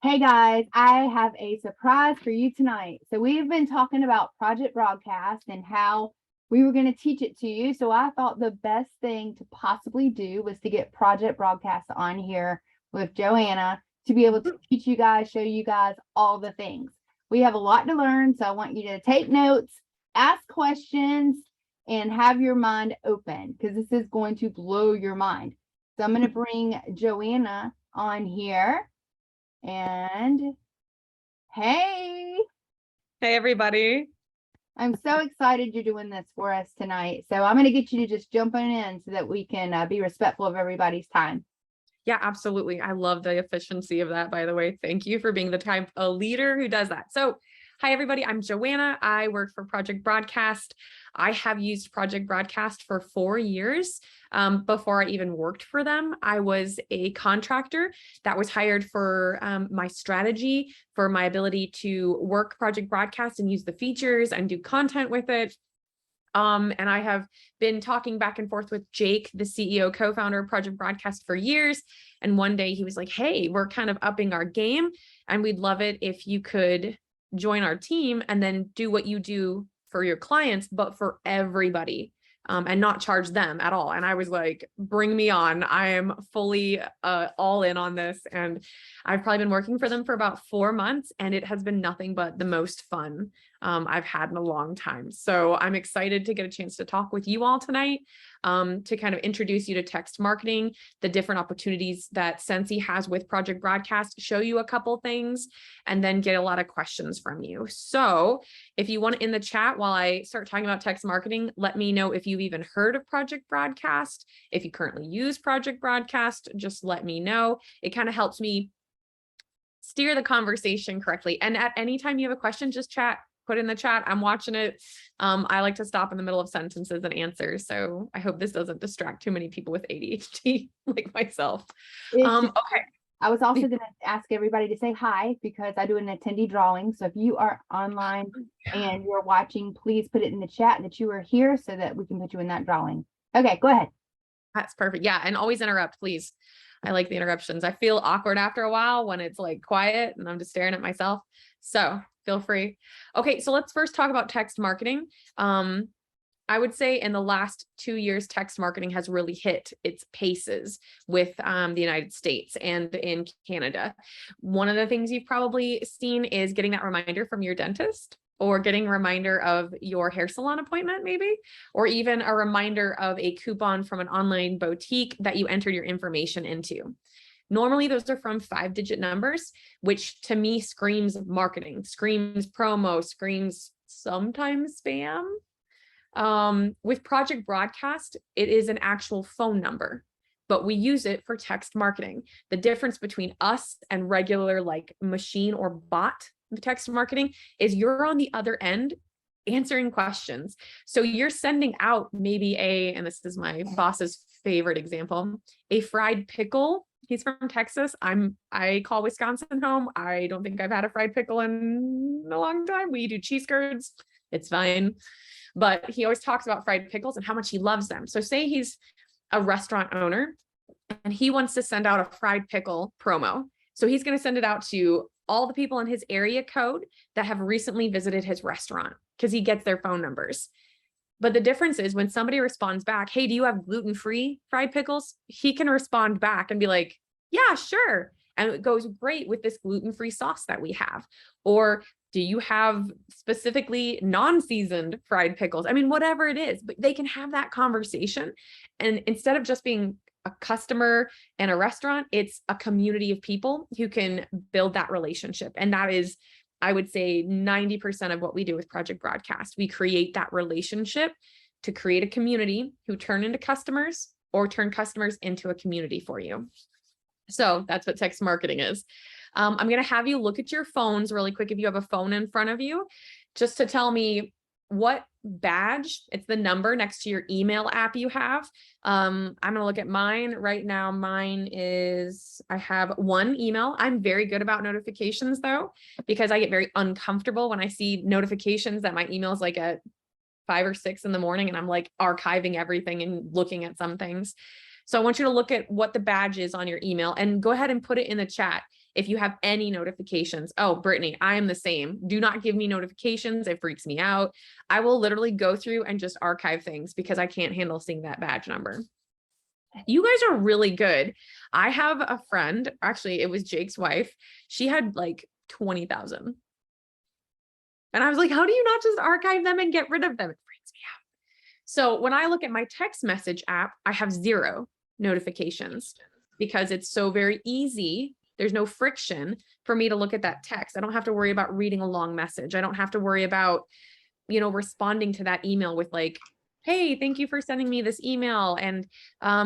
Hey guys, I have a surprise for you tonight. So we've been talking about Project Broadcast and how we were going to teach it to you. So I thought the best thing to possibly do was to get Project Broadcast on here with Joanna to be able to teach you guys, show you guys all the things. We have a lot to learn, so I want you to take notes, ask questions, and have your mind open because this is going to blow your mind. So I'm going to bring Joanna on here. And hey, everybody. I'm so excited you're doing this for us tonight. So I'm going to get you to just jump in so that we can be respectful of everybody's time. Yeah, absolutely. I love the efficiency of that, by the way. Thank you for being the type of leader who does that. So hi, everybody. I'm Joanna. I work for Project Broadcast. I have used Project Broadcast for 4 years. Before I even worked for them, I was a contractor that was hired for my strategy, for my ability to work Project Broadcast and use the features and do content with it. And I have been talking back and forth with Jake, the CEO, co-founder of Project Broadcast, for years. And one day he was like, hey, we're kind of upping our game and we'd love it if you could join our team and then do what you do for your clients, but for everybody, and not charge them at all. And I was like, bring me on. I am fully all in on this. And I've probably been working for them for about 4 months, and it has been nothing but the most fun I've had in a long time. So I'm excited to get a chance to talk with you all tonight, to kind of introduce you to text marketing, the different opportunities that Sensi has with Project Broadcast, show you a couple things, and then get a lot of questions from you. So if you want in the chat while I start talking about text marketing, let me know if you've even heard of Project Broadcast. If you currently use Project Broadcast, just let me know. It kind of helps me steer the conversation correctly. And at any time you have a question, just put in the chat. I'm watching it. I like to stop in the middle of sentences and answer. So I hope this doesn't distract too many people with ADHD like myself. Okay. I was also going to ask everybody to say hi because I do an attendee drawing. So if you are online and you're watching, please put it in the chat that you are here so that we can put you in that drawing. Okay, go ahead. That's perfect. Yeah. And always interrupt, please. I like the interruptions. I feel awkward after a while when it's like quiet and I'm just staring at myself. So feel free. Okay. So let's first talk about text marketing. I would say in the last 2 years, text marketing has really hit its paces with the United States and in Canada. One of the things you've probably seen is getting that reminder from your dentist, or getting a reminder of your hair salon appointment, maybe, or even a reminder of a coupon from an online boutique that you entered your information into. Normally, those are from 5-digit numbers, which to me screams marketing, screams promo, screams sometimes spam. With Project Broadcast, it is an actual phone number, but we use it for text marketing. The difference between us and regular like machine or bot text marketing is you're on the other end answering questions. So you're sending out maybe and this is my boss's favorite example, a fried pickle. He's from Texas. I call Wisconsin home. I don't think I've had a fried pickle in a long time. We do cheese curds. It's fine. But he always talks about fried pickles and how much he loves them. So say he's a restaurant owner and he wants to send out a fried pickle promo. So he's going to send it out to all the people in his area code that have recently visited his restaurant because he gets their phone numbers. But the difference is when somebody responds back, hey, do you have gluten-free fried pickles? He can respond back and be like, yeah, sure. And it goes great with this gluten-free sauce that we have. Or do you have specifically non-seasoned fried pickles? I mean, whatever it is, but they can have that conversation. And instead of just being a customer and a restaurant, it's a community of people who can build that relationship. And that is, I would say, 90% of what we do with Project Broadcast. We create that relationship to create a community who turn into customers or turn customers into a community for you. So that's what text marketing is. I'm going to have you look at your phones really quick if you have a phone in front of you, just to tell me what badge, it's the number next to your email app you have. I'm going to look at mine right now. Mine is, I have one email. I'm very good about notifications though, because I get very uncomfortable when I see notifications that my email is like at 5 or 6 in the morning and I'm like archiving everything and looking at some things. So I want you to look at what the badge is on your email and go ahead and put it in the chat. If you have any notifications, oh, Brittany, I am the same. Do not give me notifications. It freaks me out. I will literally go through and just archive things because I can't handle seeing that badge number. You guys are really good. I have a friend, actually, it was Jake's wife. She had like 20,000. And I was like, how do you not just archive them and get rid of them? It freaks me out. So when I look at my text message app, I have 0 notifications because it's so very easy. There's no friction for me to look at that text. I don't have to worry about reading a long message. I don't have to worry about, responding to that email with like, hey, thank you for sending me this email. And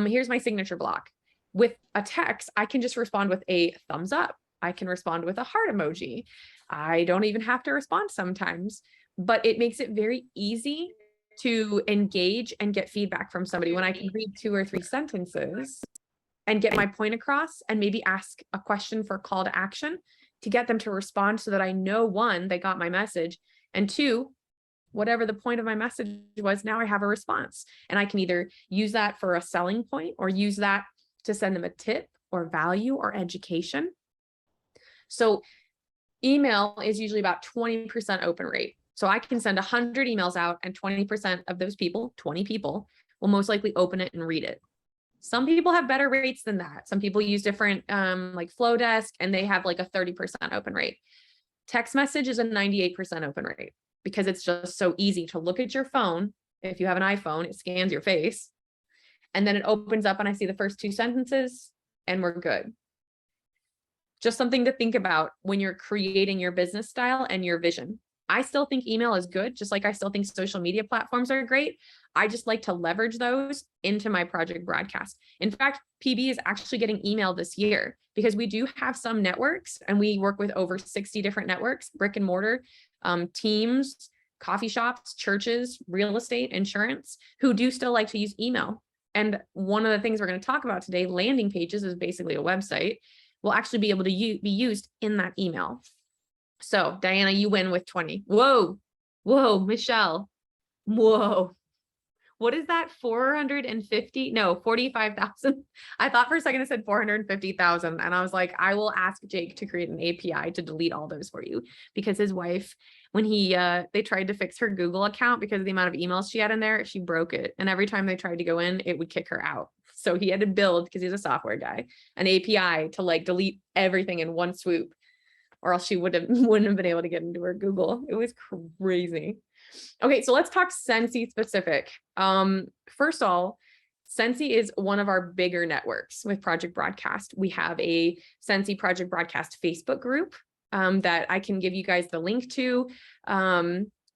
here's my signature block. With a text, I can just respond with a thumbs up. I can respond with a heart emoji. I don't even have to respond sometimes, but it makes it very easy to engage and get feedback from somebody when I can read 2 or 3 sentences and get my point across and maybe ask a question for call to action to get them to respond so that I know, 1, they got my message, and 2, whatever the point of my message was, now I have a response. And I can either use that for a selling point or use that to send them a tip or value or education. So email is usually about 20% open rate. So I can send 100 emails out and 20% of those people, 20 people, will most likely open it and read it. Some people have better rates than that. Some people use different like Flowdesk and they have like a 30% open rate. Text message is a 98% open rate because it's just so easy to look at your phone. If you have an iPhone, it scans your face and then it opens up and I see the first 2 sentences and we're good. Just something to think about when you're creating your business style and your vision. I still think email is good, just like I still think social media platforms are great. I just like to leverage those into my project broadcast. In fact, PB is actually getting email this year because we do have some networks and we work with over 60 different networks, brick and mortar, teams, coffee shops, churches, real estate, insurance, who do still like to use email. And one of the things we're going to talk about today, landing pages is basically a website, will actually be able to be used in that email. So Diana, you win with 20. Whoa, Michelle, whoa. What is that? 450? No, 45,000. I thought for a second it said 450,000. And I was like, I will ask Jake to create an API to delete all those for you, because his wife, when they tried to fix her Google account because of the amount of emails she had in there, she broke it. And every time they tried to go in, it would kick her out. So he had to build, because he's a software guy, an API to like delete everything in one swoop, or else she wouldn't have been able to get into her Google. It was crazy. Okay, so let's talk Sensi specific. First of all, Sensi is one of our bigger networks with Project Broadcast. We have a Sensi Project Broadcast Facebook group that I can give you guys the link to.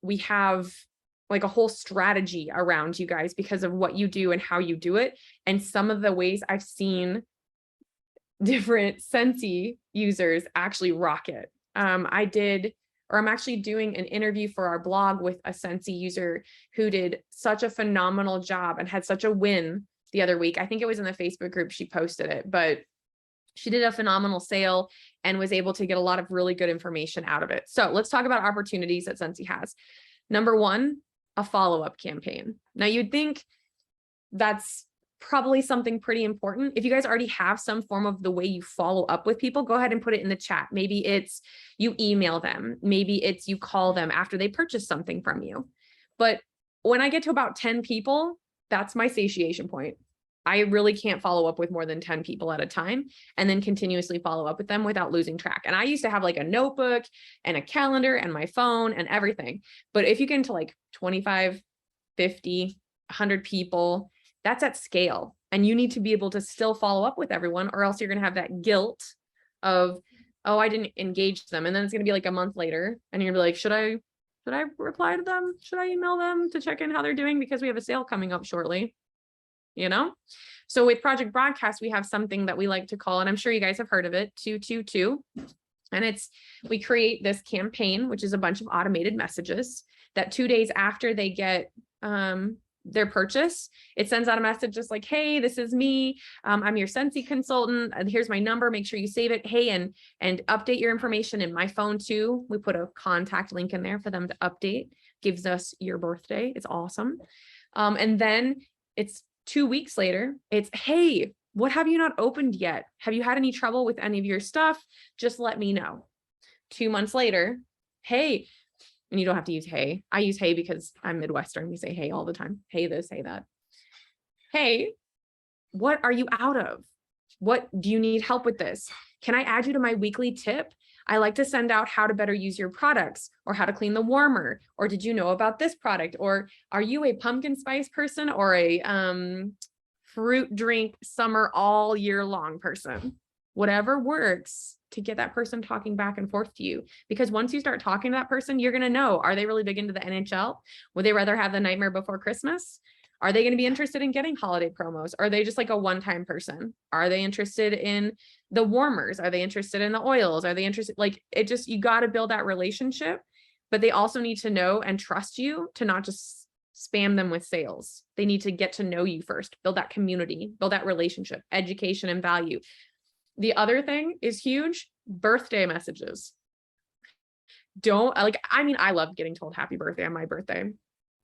We have like a whole strategy around you guys because of what you do and how you do it. And some of the ways I've seen different Sensi users actually rock it. I'm actually doing an interview for our blog with a Sensi user who did such a phenomenal job and had such a win the other week. I think it was in the Facebook group she posted it, but she did a phenomenal sale and was able to get a lot of really good information out of it. So let's talk about opportunities that Sensi has. Number 1, a follow-up campaign. Now you'd think that's probably something pretty important. If you guys already have some form of the way you follow up with people, go ahead and put it in the chat. Maybe it's you email them. Maybe it's you call them after they purchase something from you. But when I get to about 10 people, that's my satiation point. I really can't follow up with more than 10 people at a time and then continuously follow up with them without losing track. And I used to have like a notebook and a calendar and my phone and everything. But if you get into like 25, 50, 100 people, that's at scale. And you need to be able to still follow up with everyone, or else you're going to have that guilt of, oh, I didn't engage them. And then it's going to be like a month later and you're going to be like, should I reply to them? Should I email them to check in how they're doing? Because we have a sale coming up shortly, So with Project Broadcast, we have something that we like to call, and I'm sure you guys have heard of it, 222. And we create this campaign, which is a bunch of automated messages that 2 days after they get, their purchase, it sends out a message just like, hey, this is me. I'm your Sensi consultant. And here's my number. Make sure you save it. Hey, and update your information in my phone too. We put a contact link in there for them to update. Gives us your birthday. It's awesome. And then it's 2 weeks later. It's, hey, What have you not opened yet? Have you had any trouble with any of your stuff? Just let me know. 2 months later, hey, and you don't have to use hey. I use hey because I'm Midwestern. We say hey all the time. Hey this, hey that. Hey, what are you out of? What do you need help with this? Can I add you to my weekly tip? I like to send out how to better use your products, or how to clean the warmer, or did you know about this product? Or are you a pumpkin spice person, or a fruit drink summer all year long person? Whatever works to get that person talking back and forth to you. Because once you start talking to that person, you're going to know, are they really big into the NHL? Would they rather have the Nightmare Before Christmas? Are they going to be interested in getting holiday promos? Are they just like a one-time person? Are they interested in the warmers? Are they interested in the oils? Are they interested? Like, it just, you got to build that relationship, but they also need to know and trust you to not just spam them with sales. They need to get to know you first, build that community, build that relationship, education, and value. The other thing is huge: birthday messages. Don't like, I mean, I love getting told happy birthday on my birthday.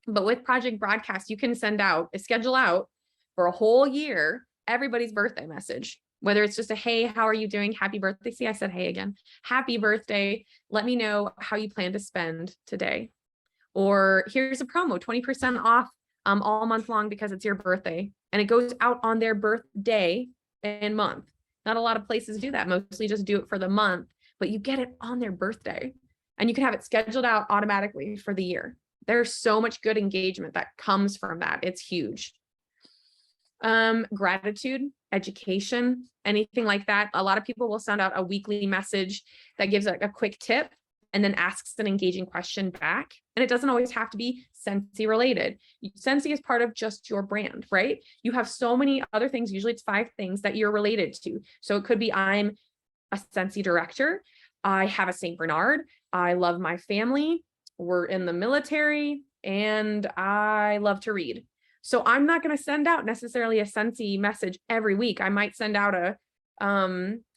But with Project Broadcast, you can send out a schedule out for a whole year, everybody's birthday message, whether it's just a, hey, how are you doing? Happy birthday. See, I said, hey, again, happy birthday. Let me know how you plan to spend today. Or here's a promo, 20% off all month long because it's your birthday. And it goes out on their birthday and month. Not a lot of places do that. Mostly just do it for the month, but you get it on their birthday, and you can have it scheduled out automatically for the year. There's so much good engagement that comes from that. It's huge. Gratitude, education, anything like that. A lot of people will send out a weekly message that gives a quick tip and then asks an engaging question back. And it doesn't always have to be Scentsy related. Scentsy is part of just your brand, right? You have so many other things. Usually it's 5 things that you're related to. So it could be, I'm a Scentsy director. I have a St. Bernard. I love my family. We're in the military, and I love to read. So I'm not going to send out necessarily a Scentsy message every week. I might send out a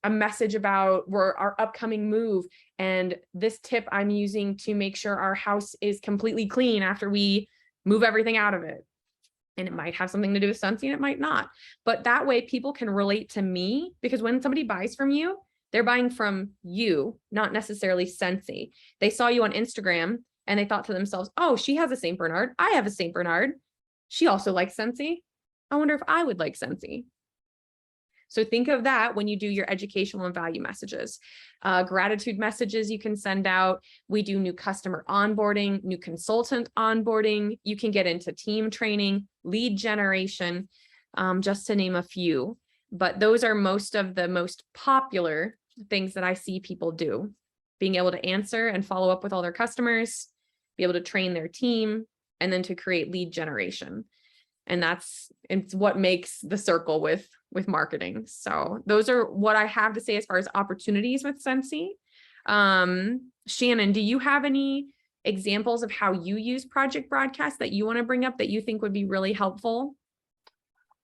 message about our upcoming move and this tip I'm using to make sure our house is completely clean after we move everything out of it. And it might have something to do with Scentsy, and it might not. But that way people can relate to me, because when somebody buys from you, they're buying from you, not necessarily Scentsy. They saw you on Instagram and they thought to themselves, oh, she has a St. Bernard. I have a St. Bernard. She also likes Scentsy. I wonder if I would like Scentsy. So think of that when you do your educational and value messages. Gratitude messages you can send out. We do new customer onboarding, new consultant onboarding. You can get into team training, lead generation, just to name a few. But those are most of the most popular things that I see people do. Being able to answer and follow up with all their customers, be able to train their team, and then to create lead generation. And it's what makes the circle with marketing. So those are what I have to say as far as opportunities with Scentsy. Shannon, do you have any examples of how you use Project Broadcast that you want to bring up that you think would be really helpful?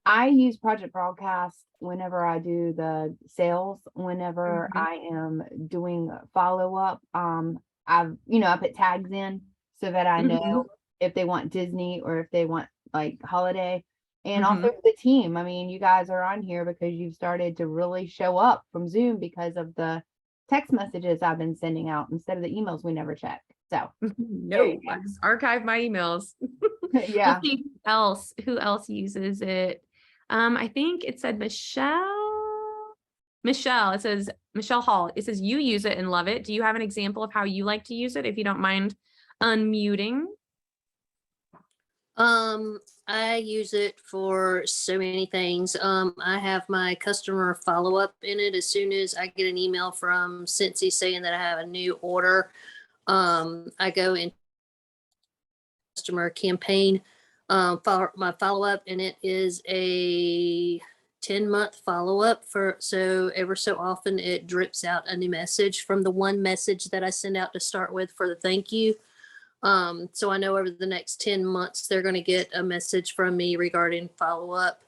I use Project Broadcast whenever I do the sales, whenever I am doing follow-up. I put tags in so that I know if they want Disney or if they want like holiday. And also the team. I mean, you guys are on here because you've started to really show up from Zoom because of the text messages I've been sending out instead of the emails we never check. So no, I just archive my emails. yeah. Let's see who else uses it. I think it said Michelle, it says Michelle Hall. It says you use it and love it. Do you have an example of how you like to use it, if you don't mind unmuting? I use it for so many things. I have my customer follow-up in it. As soon as I get an email from Scentsy saying that I have a new order, I go in customer campaign, my follow-up, and it is a 10-month follow-up so ever so often it drips out a new message from the one message that I send out to start with for the thank you. So I know over the next 10 months, they're going to get a message from me regarding follow-up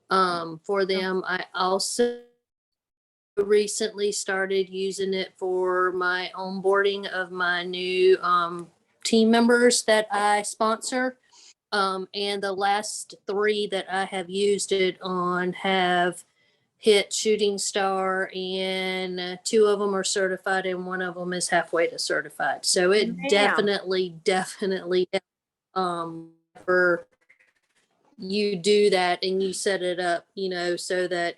for them. I also recently started using it for my onboarding of my new team members that I sponsor. And the last 3 that I have used it on have hit shooting star, and 2 of them are certified and 1 of them is halfway to certified. So it Man. definitely for you do that and you set it up, so that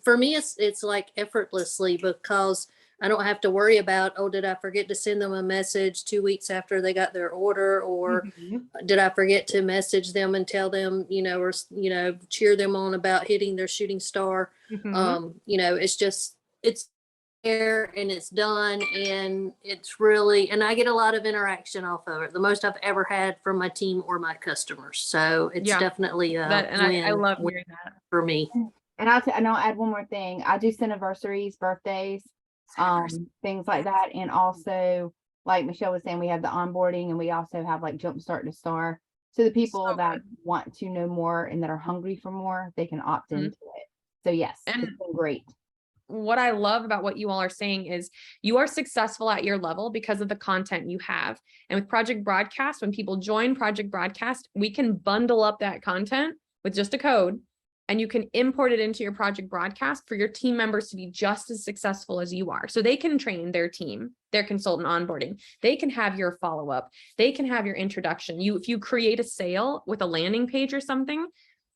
for me, it's like effortlessly, because I don't have to worry about, oh, did I forget to send them a message 2 weeks after they got their order, or did I forget to message them and tell them, or, cheer them on about hitting their shooting star. It's there and it's done, and it's really, and I get a lot of interaction off of it. The most I've ever had from my team or my customers. So it's definitely a I win love hearing that for me. And I'll add one more thing. I do anniversaries, birthdays, things like that. And also, like Michelle was saying, we have the onboarding, and we also have like Jumpstart to Star. So the people that want to know more and that are hungry for more, they can opt into it. So yes, it's been great. What I love about what you all are saying is you are successful at your level because of the content you have. And with Project Broadcast, when people join Project Broadcast, we can bundle up that content with just a code, and you can import it into your Project Broadcast for your team members to be just as successful as you are. So they can train their team, their consultant onboarding. They can have your follow-up. They can have your introduction. If you create a sale with a landing page or something,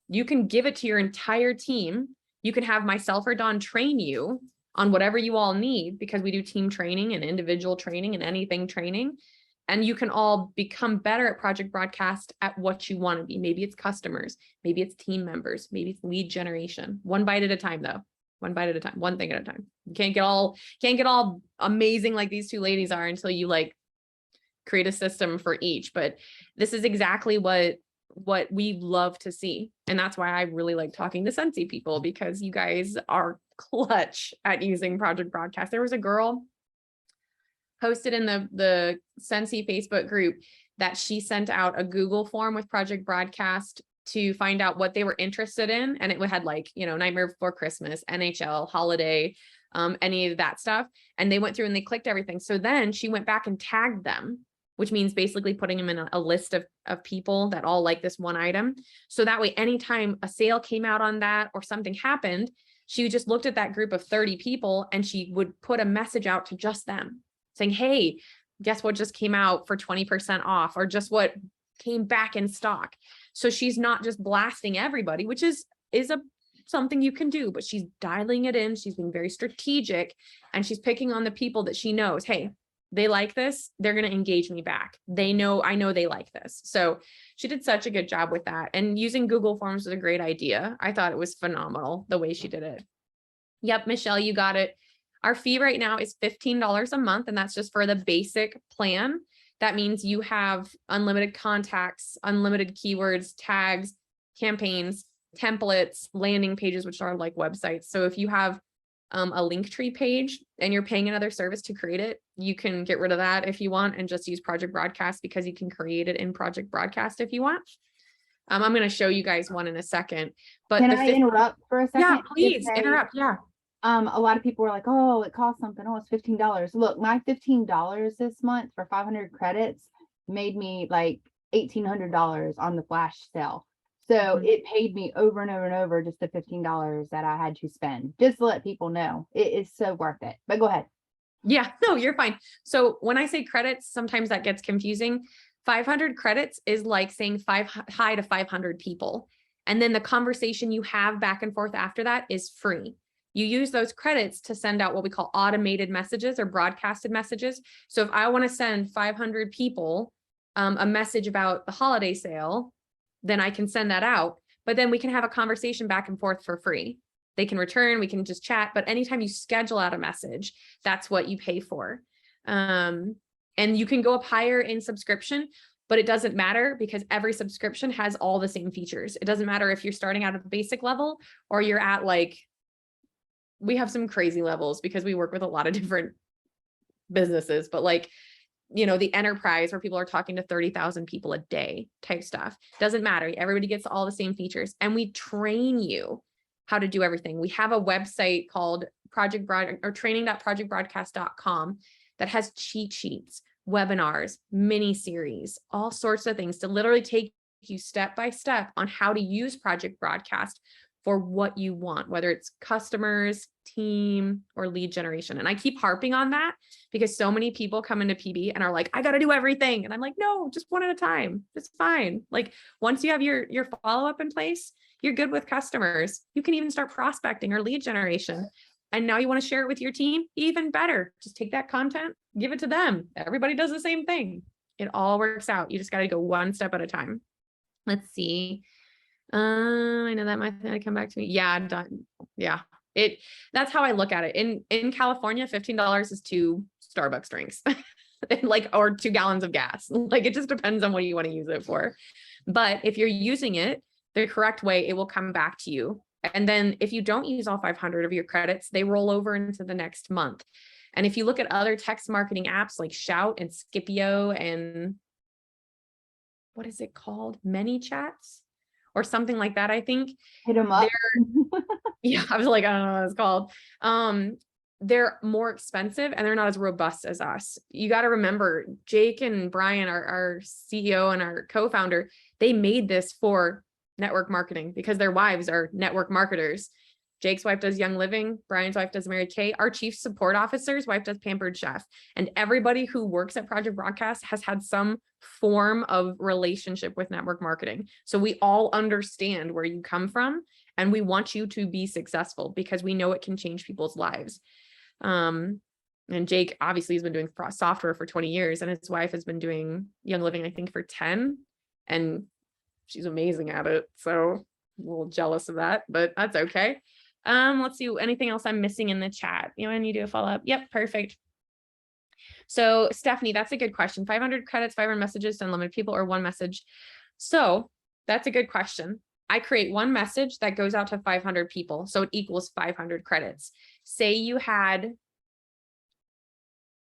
you can give it to your entire team. You can have myself or Dawn train you on whatever you all need, because we do team training and individual training and anything training. And you can all become better at Project Broadcast at what you want to be. Maybe it's customers, maybe it's team members, maybe it's lead generation. One bite at a time though. One bite at a time, one thing at a time. You can't get all amazing like these 2 ladies are until you like create a system for each. But this is exactly what we love to see. And that's why I really like talking to Scentsy people, because you guys are clutch at using Project Broadcast. There was a girl posted in the Scentsy Facebook group that she sent out a Google form with Project Broadcast to find out what they were interested in. And it had like, Nightmare Before Christmas, NHL, holiday, any of that stuff. And they went through and they clicked everything. So then she went back and tagged them, which means basically putting them in a list of people that all like this one item. So that way, anytime a sale came out on that or something happened, she just looked at that group of 30 people and she would put a message out to just them saying, hey, guess what just came out for 20% off, or just what came back in stock. So she's not just blasting everybody, which is something you can do, but she's dialing it in. She's being very strategic, and she's picking on the people that she knows, hey, they like this, they're going to engage me back. I know they like this. So she did such a good job with that. And using Google Forms was a great idea. I thought it was phenomenal the way she did it. Yep, Michelle, you got it. Our fee right now is $15 a month, and that's just for the basic plan. That means you have unlimited contacts, unlimited keywords, tags, campaigns, templates, landing pages, which are like websites. So if you have a Linktree page and you're paying another service to create it, you can get rid of that if you want and just use Project Broadcast, because you can create it in Project Broadcast if you want. I'm going to show you guys one in a second. But can I interrupt for a second? Yeah, please interrupt. Yeah. A lot of people were like, oh, it costs something. Oh, it's $15. Look, my $15 this month for 500 credits made me like $1,800 on the flash sale. So it paid me over and over and over just the $15 that I had to spend, just to let people know it is so worth it. But go ahead. Yeah, no, you're fine. So when I say credits, sometimes that gets confusing. 500 credits is like saying hi to 500 people. And then the conversation you have back and forth after that is free. You use those credits to send out what we call automated messages or broadcasted messages. So if I want to send 500 people a message about the holiday sale, then I can send that out, but then we can have a conversation back and forth for free. They can return, we can just chat, but anytime you schedule out a message, that's what you pay for. And you can go up higher in subscription, but it doesn't matter because every subscription has all the same features. It doesn't matter if you're starting out at the basic level or you're at like, we have some crazy levels because we work with a lot of different businesses, but like, the enterprise where people are talking to 30,000 people a day type stuff. Doesn't matter. Everybody gets all the same features, and we train you how to do everything. We have a website called training.projectbroadcast.com that has cheat sheets, webinars, mini series, all sorts of things to literally take you step by step on how to use Project Broadcast for what you want, whether it's customers, team, or lead generation. And I keep harping on that because so many people come into PB and are like, I got to do everything. And I'm like, no, just one at a time. It's fine. Like once you have your follow-up in place, you're good with customers. You can even start prospecting or lead generation. And now you want to share it with your team, even better. Just take that content, give it to them. Everybody does the same thing. It all works out. You just got to go one step at a time. Let's see. I know that might come back to me. Yeah, done. Yeah. That's how I look at it. In California, $15 is 2 Starbucks drinks. Or 2 gallons of gas. Like it just depends on what you want to use it for. But if you're using it the correct way, it will come back to you. And then if you don't use all 500 of your credits, they roll over into the next month. And if you look at other text marketing apps like Shout and Scipio and what is it called? ManyChats or something like that, I think. Hit them up. Yeah, I was like, I don't know what it's called. They're more expensive and they're not as robust as us. You got to remember, Jake and Brian, our CEO and our co-founder, they made this for network marketing because their wives are network marketers. Jake's wife does Young Living. Brian's wife does Mary Kay. Our chief support officer's wife does Pampered Chef. And everybody who works at Project Broadcast has had some form of relationship with network marketing. So we all understand where you come from and we want you to be successful because we know it can change people's lives. And Jake obviously has been doing software for 20 years and his wife has been doing Young Living, I think for 10, and she's amazing at it. So I'm a little jealous of that, but that's okay. Let's see, anything else I'm missing in the chat? You know, and you do a follow-up. Yep, perfect. So Stephanie, that's a good question. 500 credits, 500 messages to unlimited people, or 1 message? So that's a good question. I create 1 message that goes out to 500 people. So it equals 500 credits. Say you had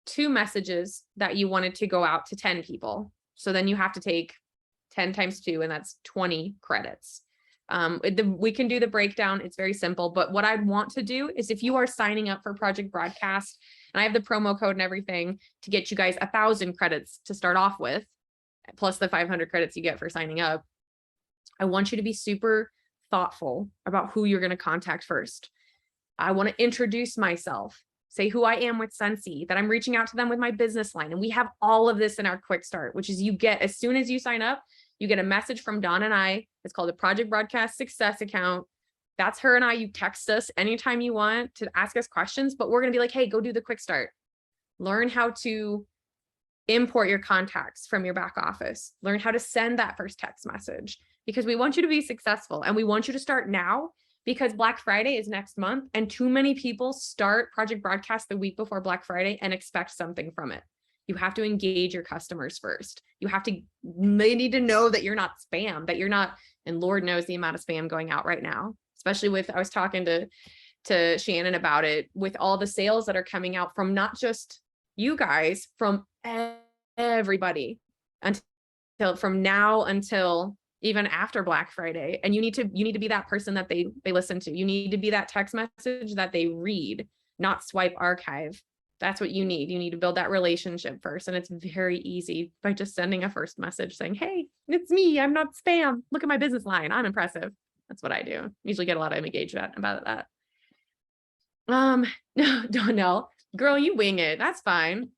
2 messages that you wanted to go out to 10 people. So then you have to take 10 times 2, and that's 20 credits. We can do the breakdown. It's very simple, but what I'd want to do is if you are signing up for Project Broadcast, and I have the promo code and everything to get you guys 1,000 credits to start off with, plus the 500 credits you get for signing up. I want you to be super thoughtful about who you're going to contact first. I want to introduce myself, say who I am with Sensi, that I'm reaching out to them with my business line. And we have all of this in our quick start, which is you get, as soon as you sign up, you get a message from Dawn and I. It's called the Project Broadcast Success Account. That's her and I. You text us anytime you want to ask us questions, but we're going to be like, hey, go do the quick start. Learn how to import your contacts from your back office. Learn how to send that first text message, because we want you to be successful and we want you to start now, because Black Friday is next month and too many people start Project Broadcast the week before Black Friday and expect something from it. You have to engage your customers first. They need to know that you're not spam, that you're not, and Lord knows the amount of spam going out right now, especially with, I was talking to Shannon about it, with all the sales that are coming out from not just you guys, from everybody, until from now until even after Black Friday. And you need to be that person that they listen to. You need to be that text message that they read, not swipe archive. That's what you need. You need to build that relationship first. And it's very easy by just sending a first message saying, hey, it's me. I'm not spam. Look at my business line. I'm impressive. That's what I do. Usually get a lot of engagement about that. No, don't know. Girl, you wing it. That's fine.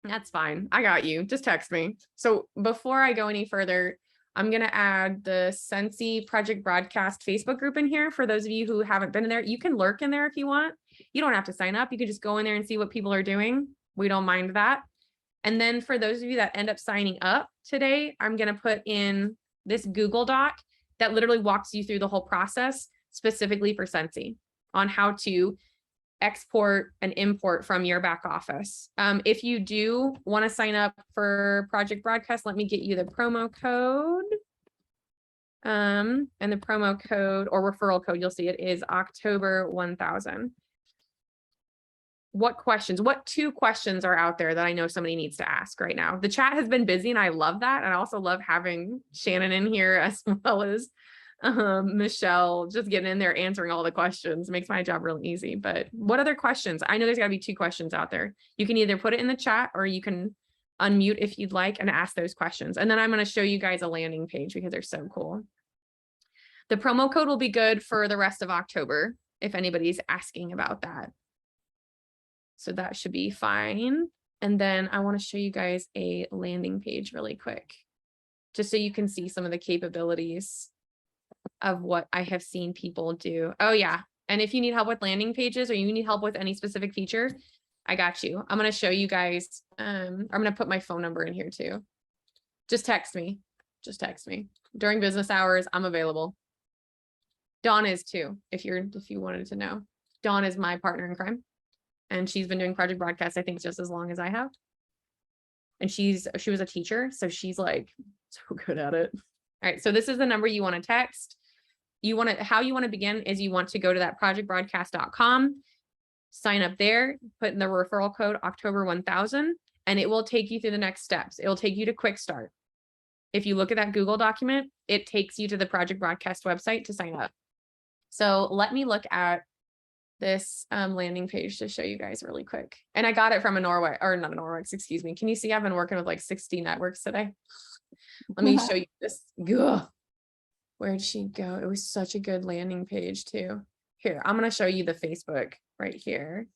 That's fine. I got you. Just text me. So before I go any further, I'm going to add the Sensi Project Broadcast Facebook group in here. For those of you who haven't been in there, you can lurk in there if you want. You don't have to sign up. You can just go in there and see what people are doing. We don't mind that. And then for those of you that end up signing up today, I'm going to put in this Google Doc that literally walks you through the whole process specifically for Sensi on how to export and import from your back office. If you do want to sign up for Project Broadcast, let me get you the promo code. And the promo code or referral code, you'll see it is October 1000. What 2 questions are out there that I know somebody needs to ask right now? The chat has been busy and I love that. And I also love having Shannon in here as well as Michelle, just getting in there answering all the questions. Makes my job really easy. But what other questions? I know there's got to be 2 questions out there. You can either put it in the chat or you can unmute if you'd like and ask those questions. And then I'm going to show you guys a landing page because they're so cool. The promo code will be good for the rest of October if anybody's asking about that. So that should be fine. And then I want to show you guys a landing page really quick, just so you can see some of the capabilities of what I have seen people do. Oh yeah. And if you need help with landing pages or you need help with any specific feature, I got you. I'm going to show you guys. I'm going to put my phone number in here too. Just text me. Just text me. During business hours, I'm available. Dawn is too, if you wanted to know. Dawn is my partner in crime. And she's been doing project broadcasts, I think, just as long as I have. And she was a teacher, so she's like so good at it. All right, so this is the number you want to text. How you want to begin is you want to go to that projectbroadcast.com, sign up there, put in the referral code October 1000, and it will take you through the next steps. It will take you to Quick Start. If you look at that Google document, it takes you to the Project Broadcast website to sign up. So let me look at this landing page to show you guys really quick. And I got it from a Norway, or not a Norwex, excuse me. Can you see I've been working with like 60 networks today? Let me show you this. Ugh. Where'd she go? It was such a good landing page too. Here, I'm going to show you the Facebook right here.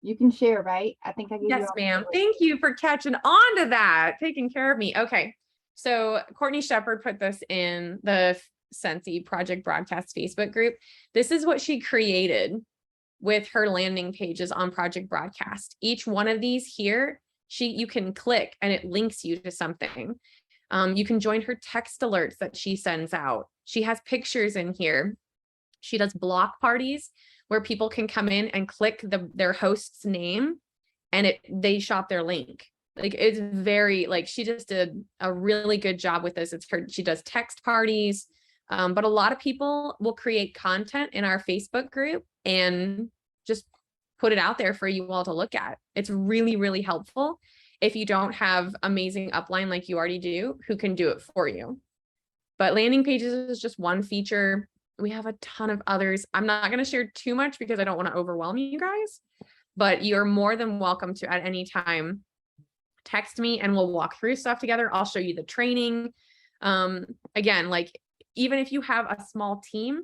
You can share, right? I think I gave you Yes, all ma'am. the- Thank you for catching on to that, taking care of me. Okay. So Courtney Shepard put this in the Sensi Project Broadcast Facebook group. This is what she created with her landing pages on Project Broadcast. Each one of these here, you can click and it links you to something. You can join her text alerts that she sends out. She has pictures in here. She does block parties where people can come in and click their host's name and they shop their link. Like it's very, like she just did a really good job with this. She does text parties, but a lot of people will create content in our Facebook group and just put it out there for you all to look at. It's really, really helpful if you don't have amazing upline like you already do, who can do it for you. But landing pages is just one feature. We have a ton of others. I'm not going to share too much because I don't want to overwhelm you guys, but you're more than welcome to at any time text me and we'll walk through stuff together. I'll show you the training. Again, like even if you have a small team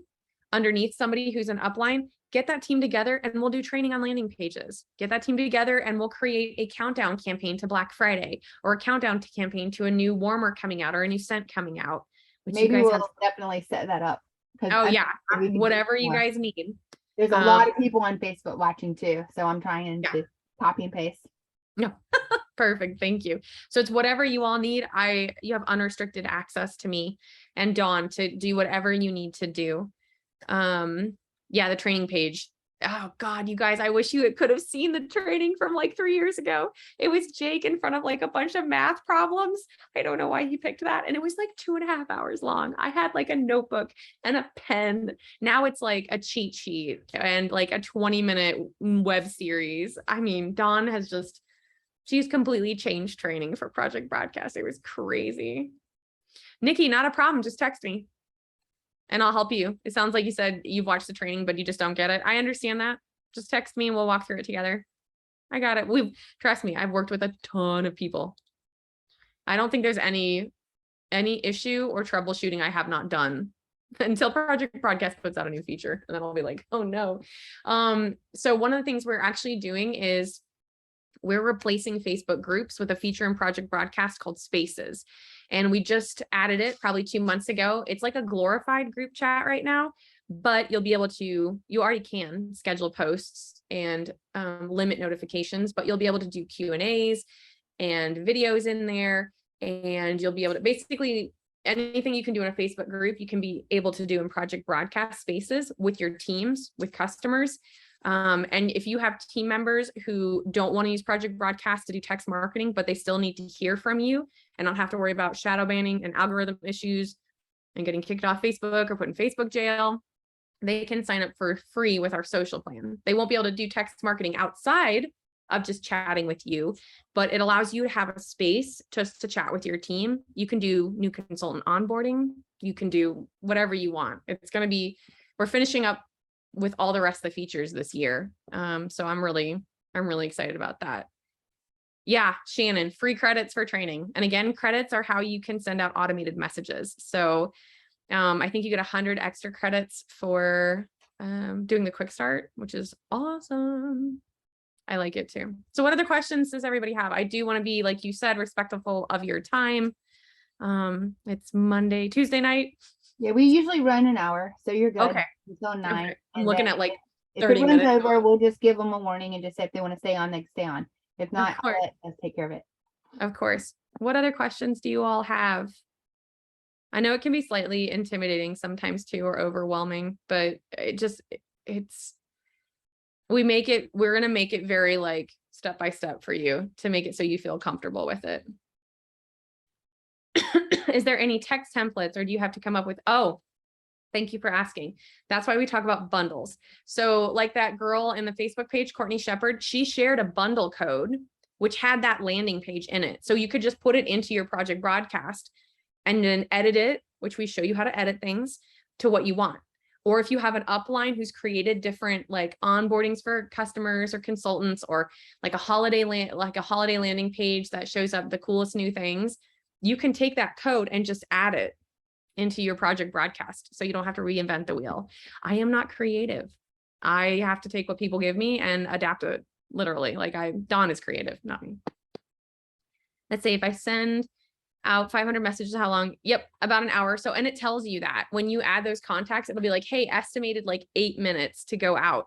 underneath somebody who's an upline, get that team together and we'll do training on landing pages. Get that team together and we'll create a countdown campaign to Black Friday or a countdown to campaign to a new warmer coming out or a new scent coming out. Which Maybe you guys we'll definitely set that up. Oh yeah, we can do whatever you more. guys need. There's a lot of people on Facebook watching too, so I'm trying to copy and paste. No, perfect. Thank you. So it's whatever you all need. You have unrestricted access to me and Dawn to do whatever you need to do. Yeah, the training page. Oh God, you guys, I wish you could have seen the training from like 3 years ago. It was Jake in front of like a bunch of math problems. I don't know why he picked that. And it was like 2.5 hours long. I had like a notebook and a pen. Now it's like a cheat sheet and like a 20-minute web series. I mean, Dawn has she's completely changed training for Project Broadcast. It was crazy. Nikki, not a problem. Just text me. And I'll help you. It sounds like you said you've watched the training, but you just don't get it. I understand that. Just text me and we'll walk through it together. I got it. Trust me, I've worked with a ton of people. I don't think there's any issue or troubleshooting I have not done until Project Broadcast puts out a new feature. And then I'll be like, oh no. So one of the things we're actually doing is we're replacing Facebook groups with a feature in Project Broadcast called Spaces. And we just added it probably 2 months ago. It's like a glorified group chat right now, but you'll be able to, you already can schedule posts and limit notifications, but you'll be able to do Q&As and videos in there. And you'll be able to basically anything you can do in a Facebook group, you can be able to do in Project Broadcast Spaces with your teams, with customers. And if you have team members who don't want to use Project Broadcast to do text marketing, but they still need to hear from you and not have to worry about shadow banning and algorithm issues and getting kicked off Facebook or put in Facebook jail, they can sign up for free with our social plan. They won't be able to do text marketing outside of just chatting with you, but it allows you to have a space just to chat with your team. You can do new consultant onboarding. You can do whatever you want. It's going to be, we're finishing up with all the rest of the features this year. So I'm really excited about that. Yeah, Shannon, free credits for training. And again, credits are how you can send out automated messages. So I think you get 100 extra credits for doing the quick start, which is awesome. I like it too. So what other questions does everybody have? I do want to be, like you said, respectful of your time. It's Tuesday night. Yeah, we usually run an hour, so you're good. Okay. Until 9. Okay. I'm and looking then at like if it 30 runs minutes. over, we'll just give them a warning and just say if they want to stay on, they can stay on. If not, I'll course. let us take care of it. Of course. What other questions do you all have? I know it can be slightly intimidating sometimes too, or overwhelming, but we're going to make it very like step by step for you to make it so you feel comfortable with it. Is there any text templates, or do you have to come up with, oh, thank you for asking. That's why we talk about bundles. So like that girl in the Facebook page, Courtney Shepherd, she shared a bundle code, which had that landing page in it. So you could just put it into your project broadcast and then edit it, which we show you how to edit things to what you want. Or if you have an upline who's created different like onboardings for customers or consultants, or like a holiday landing page that shows up the coolest new things, you can take that code and just add it into your project broadcast. So you don't have to reinvent the wheel. I am not creative. I have to take what people give me and adapt it literally. Like Dawn is creative, not me. Let's say if I send out 500 messages, how long? Yep, about an hour. So, and it tells you that when you add those contacts, it'll be like, hey, estimated like 8 minutes to go out.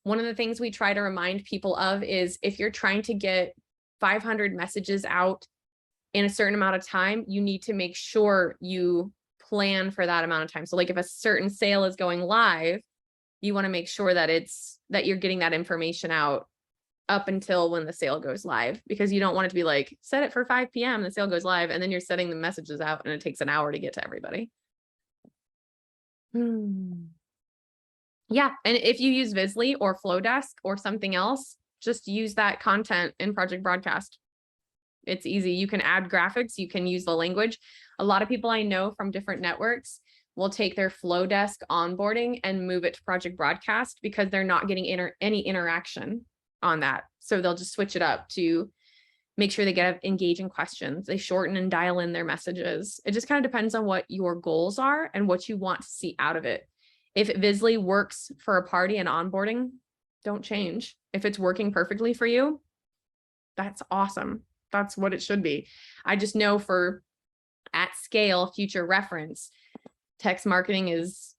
One of the things we try to remind people of is if you're trying to get 500 messages out in a certain amount of time, you need to make sure you plan for that amount of time. So like if a certain sale is going live, you want to make sure that you're getting that information out up until when the sale goes live, because you don't want it to be like, set it for 5 p.m. the sale goes live, and then you're setting the messages out and it takes an hour to get to everybody. Yeah. And if you use Visly or Flowdesk or something else, just use that content in Project Broadcast. It's easy. You can add graphics, you can use the language. A lot of people I know from different networks will take their Flowdesk onboarding and move it to Project Broadcast because they're not getting any interaction on that. So they'll just switch it up to make sure they get engaging questions. They shorten and dial in their messages. It just kind of depends on what your goals are and what you want to see out of it. If Visly works for a party and onboarding, don't change. If it's working perfectly for you, that's awesome. That's what it should be. I just know for at scale, future reference, text marketing is,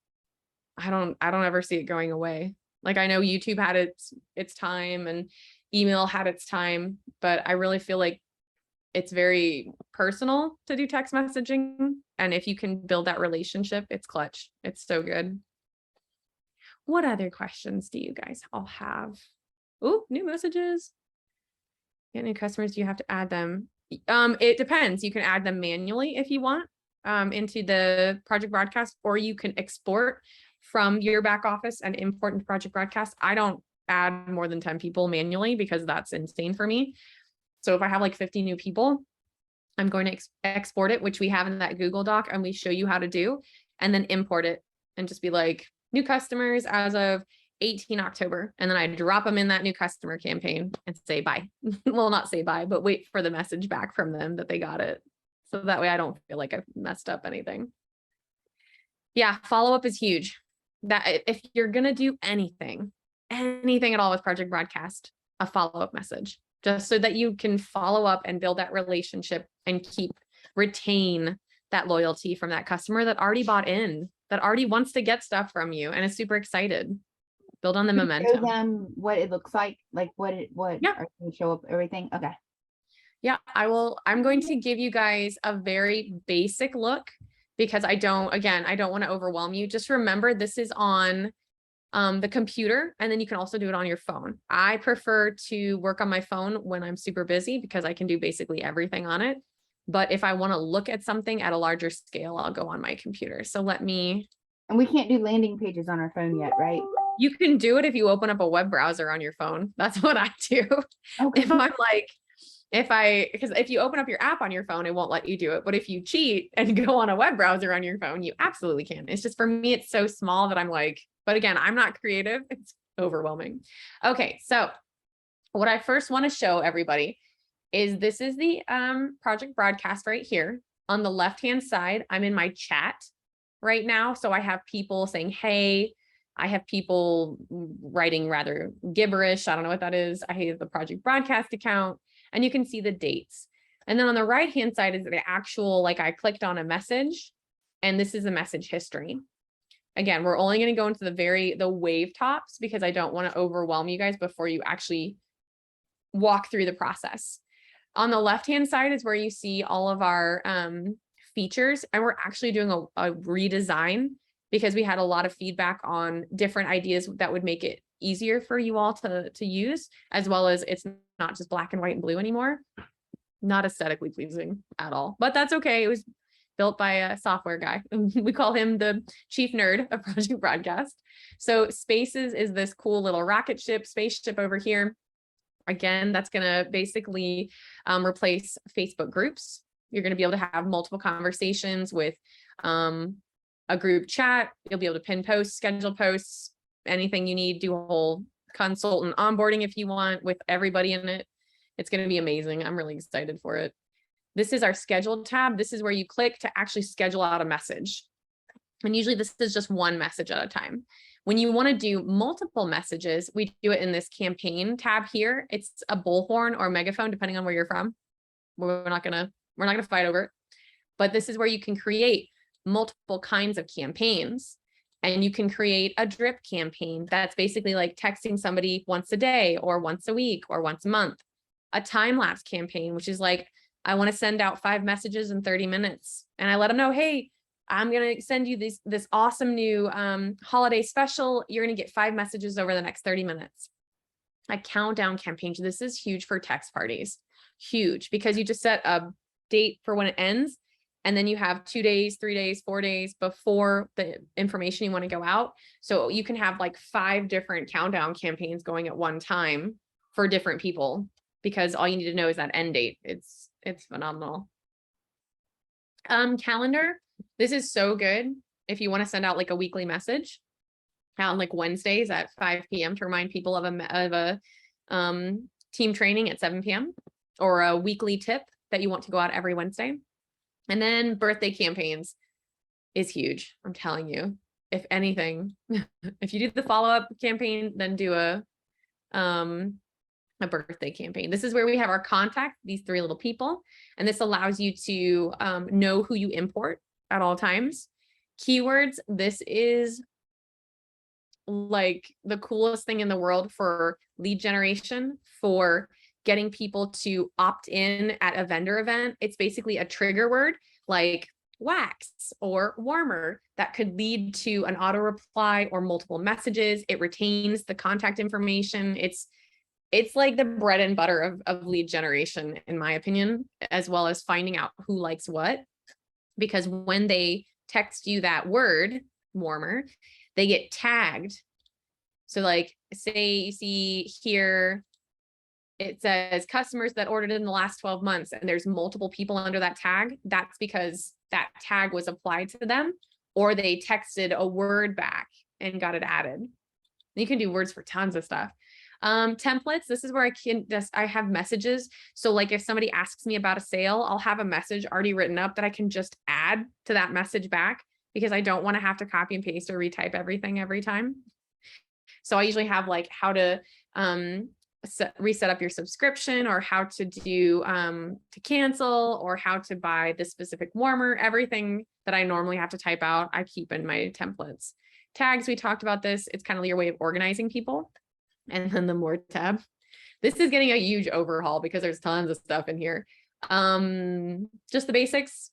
I don't ever see it going away. Like I know YouTube had its time and email had its time, but I really feel like it's very personal to do text messaging. And if you can build that relationship, it's clutch. It's so good. What other questions do you guys all have? Oh, new messages. Get new customers, do you have to add them? It depends. You can add them manually if you want into the Project Broadcast, or you can export from your back office and import into Project Broadcast. I don't add more than 10 people manually because that's insane for me. So if I have like 50 new people, I'm going to export it, which we have in that Google Doc, and we show you how to do, and then import it and just be like new customers as of 18 October. And then I drop them in that new customer campaign and say bye. Well, not say bye, but wait for the message back from them that they got it. So that way I don't feel like I've messed up anything. Yeah, follow-up is huge. That if you're going to do anything at all with Project Broadcast, a follow-up message, just so that you can follow up and build that relationship and retain that loyalty from that customer that already bought in, that already wants to get stuff from you and is super excited. Build on the momentum. Show them what it looks like Yeah. Are you show up everything? Okay. Yeah, I will. I'm going to give you guys a very basic look because I don't want to overwhelm you. Just remember this is on the computer, and then you can also do it on your phone. I prefer to work on my phone when I'm super busy because I can do basically everything on it. But if I want to look at something at a larger scale, I'll go on my computer. So And we can't do landing pages on our phone yet, right? You can do it if you open up a web browser on your phone. That's what I do. Okay. If I'm like, because if you open up your app on your phone, it won't let you do it. But if you cheat and go on a web browser on your phone, you absolutely can. It's just, for me, it's so small that I'm like, but again, I'm not creative. It's overwhelming. Okay. So what I first want to show everybody is this is the Project Broadcast right here. On the left-hand side, I'm in my chat. right now. So I have people saying, hey, I have people writing rather gibberish. I don't know what that is. I have the project broadcast account, and you can see the dates. And then on the right-hand side is the actual, like I clicked on a message, and this is the message history. Again, we're only going to go into the wave tops because I don't want to overwhelm you guys before you actually walk through the process. On the left-hand side is where you see all of our features, and we're actually doing a redesign because we had a lot of feedback on different ideas that would make it easier for you all to use, as well as it's not just black and white and blue anymore. Not aesthetically pleasing at all, but that's okay. It was built by a software guy. We call him the chief nerd of Project Broadcast. So Spaces is this cool little rocket ship, spaceship over here. Again, that's going to basically replace Facebook groups. You're going to be able to have multiple conversations with a group chat. You'll be able to pin posts, schedule posts, anything you need, do a whole consultant onboarding if you want with everybody in it. It's going to be amazing. I'm really excited for it. This is our schedule tab. This is where you click to actually schedule out a message. And usually this is just one message at a time. When you want to do multiple messages, we do it in this campaign tab here. It's a bullhorn or megaphone, depending on where you're from. We're not gonna fight over it. But this is where you can create multiple kinds of campaigns. And you can create a drip campaign that's basically like texting somebody once a day or once a week or once a month. A time-lapse campaign, which is like, I want to send out 5 messages in 30 minutes. And I let them know, hey, I'm going to send you this awesome new holiday special. You're going to get 5 messages over the next 30 minutes. A countdown campaign. This is huge for text parties. Huge, because you just set a date for when it ends. And then you have 2 days, 3 days, 4 days before the information you want to go out. So you can have like 5 different countdown campaigns going at one time for different people, because all you need to know is that end date. It's phenomenal. Calendar. This is so good if you want to send out like a weekly message on like Wednesdays at 5 p.m. to remind people of a team training at 7 p.m. or a weekly tip that you want to go out every Wednesday. And then birthday campaigns is huge. I'm telling you, if anything, if you do the follow-up campaign, then do a birthday campaign. This is where we have our contact, these 3 little people. And this allows you to know who you import at all times. Keywords. This is like the coolest thing in the world for lead generation, for getting people to opt in at a vendor event. It's basically a trigger word like wax or warmer that could lead to an auto reply or multiple messages. It retains the contact information. It's like the bread and butter of lead generation, in my opinion, as well as finding out who likes what. Because when they text you that word, warmer, they get tagged. So like, say you see here, it says customers that ordered in the last 12 months, and there's multiple people under that tag. That's because that tag was applied to them, or they texted a word back and got it added. You can do words for tons of stuff. Templates. This is where I have messages. So like if somebody asks me about a sale, I'll have a message already written up that I can just add to that message back, because I don't want to have to copy and paste or retype everything every time. So I usually have like how to reset up your subscription, or how to do to cancel, or how to buy this specific warmer. Everything that I normally have to type out, I keep in my templates. Tags, we talked about this. It's kind of your way of organizing people. And then the more tab. This is getting a huge overhaul because there's tons of stuff in here. Just the basics.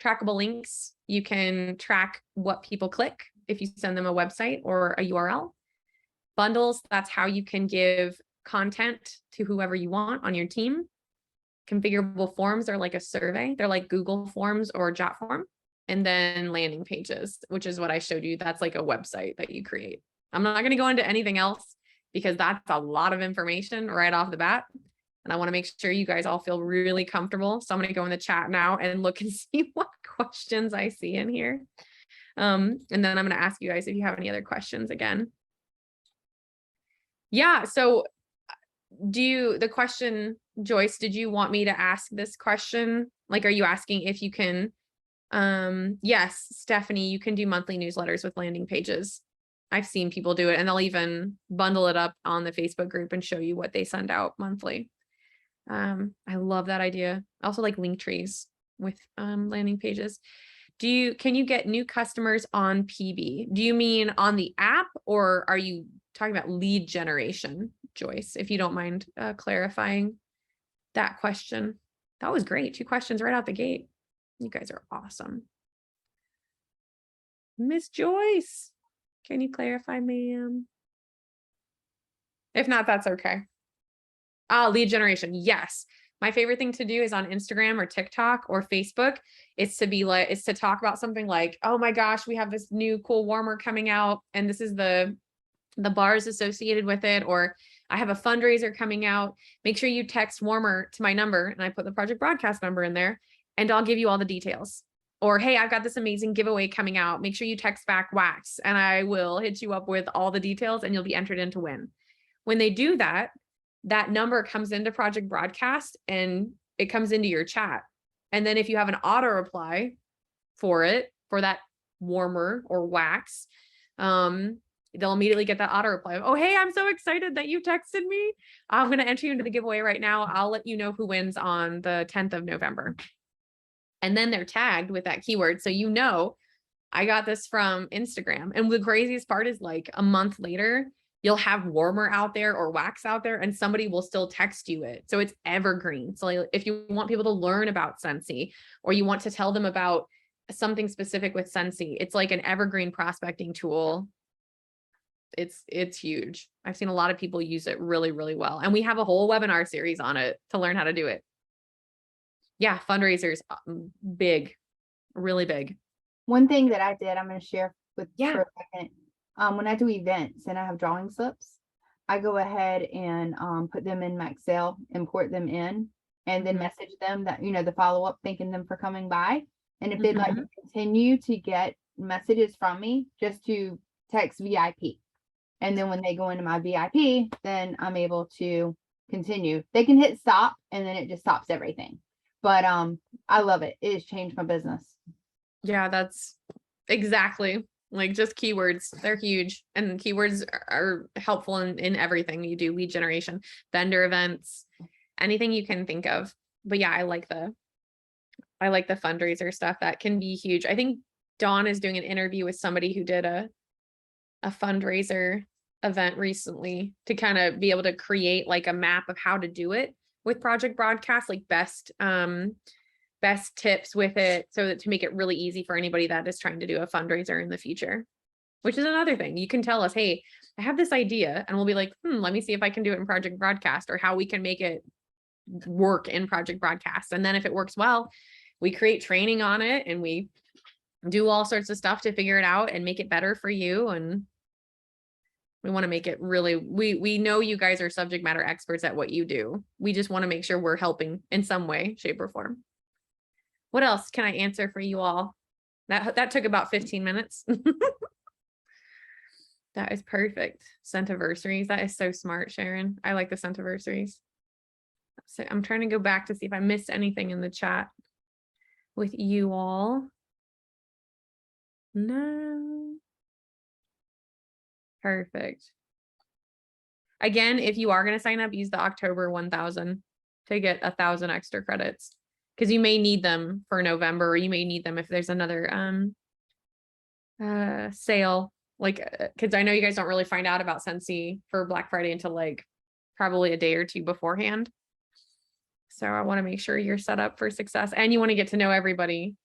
Trackable links. You can track what people click if you send them a website or a URL. Bundles, that's how you can give content to whoever you want on your team. Configurable forms are like a survey. They're like Google Forms or Jotform. And then landing pages, which is what I showed you. That's like a website that you create. I'm not going to go into anything else because that's a lot of information right off the bat. And I want to make sure you guys all feel really comfortable. So I'm going to go in the chat now and look and see what questions I see in here. And then I'm going to ask you guys if you have any other questions again. Yeah. So the question, Joyce, did you want me to ask this question? Like, are you asking if you can Yes, Stephanie, you can do monthly newsletters with landing pages. I've seen people do it, and they'll even bundle it up on the Facebook group and show you what they send out monthly. I love that idea. I also like link trees with landing pages. Can you get new customers on PB? Do you mean on the app, or are you talking about lead generation, Joyce? If you don't mind clarifying that question. That was great. 2 questions right out the gate. You guys are awesome. Miss Joyce, can you clarify, ma'am? If not, that's okay. Lead generation. Yes. My favorite thing to do is on Instagram or TikTok or Facebook. It's to talk about something like, oh my gosh, we have this new cool warmer coming out, and this is the bars associated with it, or I have a fundraiser coming out. Make sure you text warmer to my number, and I put the project broadcast number in there, and I'll give you all the details. Or, hey, I've got this amazing giveaway coming out. Make sure you text back wax, and I will hit you up with all the details, and you'll be entered in to win. When they do that, that number comes into project broadcast and it comes into your chat. And then if you have an auto reply for that warmer or wax, they'll immediately get that auto reply. Oh, hey, I'm so excited that you texted me. I'm going to enter you into the giveaway right now. I'll let you know who wins on the 10th of November. And then they're tagged with that keyword. So, I got this from Instagram. And the craziest part is, like, a month later, you'll have warmer out there or wax out there, and somebody will still text you it. So it's evergreen. So, like, if you want people to learn about Scentsy, or you want to tell them about something specific with Scentsy, it's like an evergreen prospecting tool. It's huge. I've seen a lot of people use it really, really well. And we have a whole webinar series on it to learn how to do it. Yeah, fundraisers, big, really big. One thing that I did, I'm going to share with Yeah. for a second. When I do events and I have drawing slips, I go ahead and put them in my Excel, import them in, and then message them that, the follow-up, thanking them for coming by. And if they'd like to continue to get messages from me, just to text VIP. And then when they go into my VIP, then I'm able to continue. They can hit stop, and then it just stops everything. But I love it. It has changed my business. Yeah, that's exactly. Like, just keywords, they're huge, and keywords are helpful in everything you do. Lead generation, vendor events, anything you can think of. But yeah, I like the fundraiser stuff. That can be huge. I think Dawn is doing an interview with somebody who did a fundraiser event recently to kind of be able to create like a map of how to do it with project broadcast, like best tips with it, so that to make it really easy for anybody that is trying to do a fundraiser in the future. Which is another thing. You can tell us, hey, I have this idea, and we'll be like, let me see if I can do it in project broadcast, or how we can make it work in project broadcast. And then if it works well, we create training on it, and we do all sorts of stuff to figure it out and make it better for you. And we want to make it really, we know you guys are subject matter experts at what you do. We just want to make sure we're helping in some way, shape, or form. What else can I answer for you all? That took about 15 minutes. That is perfect. Centiversaries. That is so smart, Sharon. I like the centiversaries. So I'm trying to go back to see if I missed anything in the chat with you all. No. Perfect. Again, if you are going to sign up, use the October 1000 to get 1,000 extra credits, because you may need them for November, or you may need them if there's another sale. Like, because I know you guys don't really find out about Scentsy for Black Friday until like probably a day or two beforehand. So I want to make sure you're set up for success, and you want to get to know everybody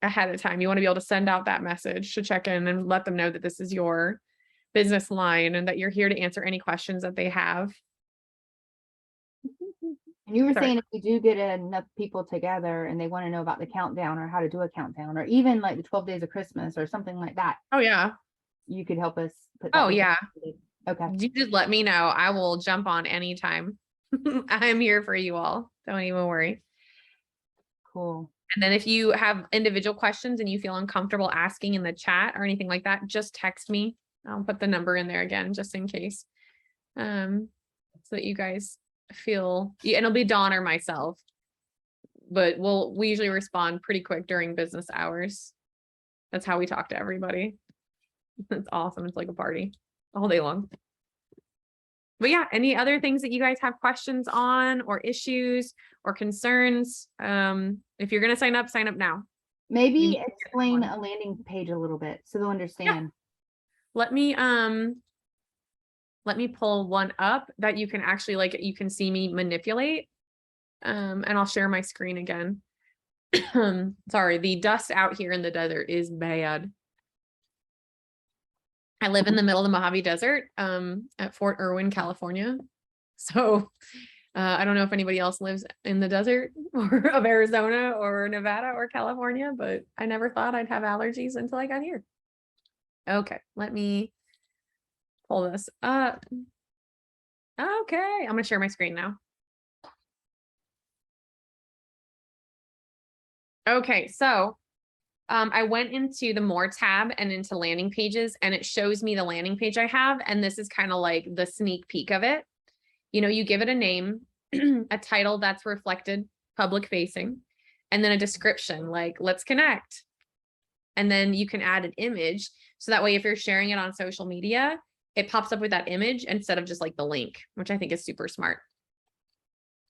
ahead of time. You want to be able to send out that message to check in and let them know that this is your business line and that you're here to answer any questions that they have. And you were saying, if we do get enough people together and they want to know about the countdown, or how to do a countdown, or even like the 12 days of Christmas or something like that. Oh yeah. You could help us put that. Oh yeah. Okay. You just let me know. I will jump on anytime. I'm here for you all. Don't even worry. Cool. And then if you have individual questions and you feel uncomfortable asking in the chat or anything like that, just text me. I'll put the number in there again, just in case. So that you guys feel, and it'll be Dawn or myself. but we usually respond pretty quick during business hours. That's how we talk to everybody. It's awesome. It's like a party all day long. But yeah, any other things that you guys have questions on or issues or concerns? If you're going to sign up now. Maybe explain a landing page a little bit so they'll understand. Let me pull one up that you can actually, like, you can see me manipulate. And I'll share my screen again. Sorry, the dust out here in the desert is bad. I live in the middle of the Mojave Desert, at Fort Irwin, California. So I don't know if anybody else lives in the desert or of Arizona or Nevada or California, but I never thought I'd have allergies until I got here. Okay, let me pull this up. Okay, I'm gonna share my screen now. Okay, so I went into the more tab and into landing pages, and it shows me the landing page I have. And this is kind of like the sneak peek of it. You know, you give it a name, a title that's reflected, public facing, and then a description like, let's connect. And then you can add an image. So that way, if you're sharing it on social media, it pops up with that image instead of just like the link, which I think is super smart.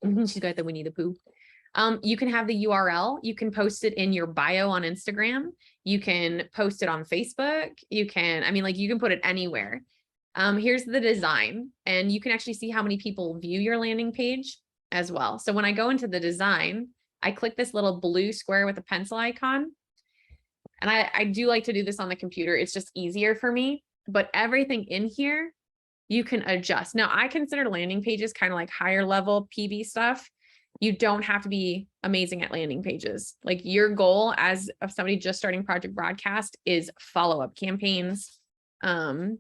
She's got the Winnie the Pooh. You can have the URL. You can post it in your bio on Instagram. You can post it on Facebook. You can, I mean, like, you can put it anywhere. Here's the design, and you can actually see how many people view your landing page as well. So when I go into the design, I click this little blue square with a pencil icon. And I do like to do this on the computer. It's just easier for me, but everything in here, you can adjust. Now, I consider landing pages kind of like higher level PB stuff. You don't have to be amazing at landing pages. Like, your goal as of somebody just starting Project Broadcast is follow-up campaigns. And